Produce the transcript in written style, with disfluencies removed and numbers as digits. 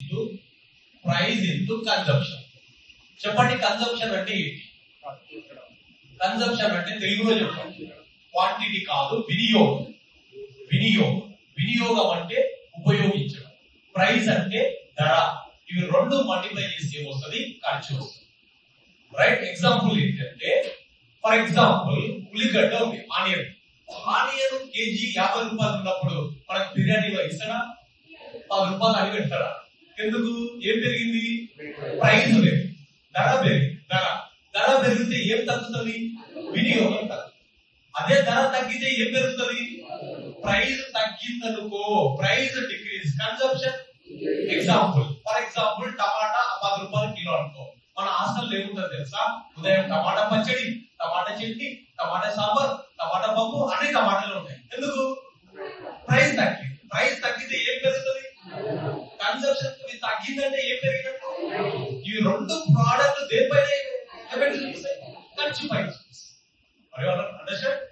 Price into consumption. చెప్పండి, consumption అంటే ఏంటి? కన్జంప్షన్ అంటే తెలుగులో చెప్పండి. క్వాంటిటీ కాదు, వినియోగం. వినియోగం అంటే ఉపయోగించడం. ప్రైస్ అంటే ధర. ఇవి రెండు మల్టిప్లై చేసి ఏమొస్తుంది? ఖర్చు వస్తుంది. రైట్? ఎగ్జాంపుల్ ఏంటంటే, ఫర్ ఎగ్జాంపుల్ ఉల్లిగడ్డ ఉంది, ఆనియన్ కేజీ 50 రూపాయలు ఉన్నప్పుడు మనకు బిర్యానీలో ఇస్తాడా? 10 రూపాయలు అని పెడతాడా? ఎందుకు? ఏం పెరిగింది? ప్రైస్ పెరిగింది, ధర పెరిగింది. ధర పెరిగితే ఏం తగ్గుతుంది? వినియోగం తగ్గుతుంది. అదే ధర తగ్గితే ఏం పెరుగుతుంది? ప్రైస్ తగ్గిందనుకో, price decrease, consumption. For example టమాటా 10 రూపాయలు కిలో అనుకో. మన హాస్టల్ ఏముంటుంది తెలుసా? ఉదయం టమాటా పచ్చడి, టమాటా చట్నీ, టమాటా సాంబార్, టమాటా పప్పు, అన్ని టమాటాలు ఉంటాయి. ఎందుకు? ప్రైస్ తగ్గింది. ప్రైస్ తగ్గితే ఏం పెరుగుతుంది? కన్సంప్షన్. తగ్గిందంటే ఏం పెరిగినట్టు? ఈ రెండు ప్రోడక్ట్ దేనిపైన ఖర్చు పైన. అండర్స్టాండ్?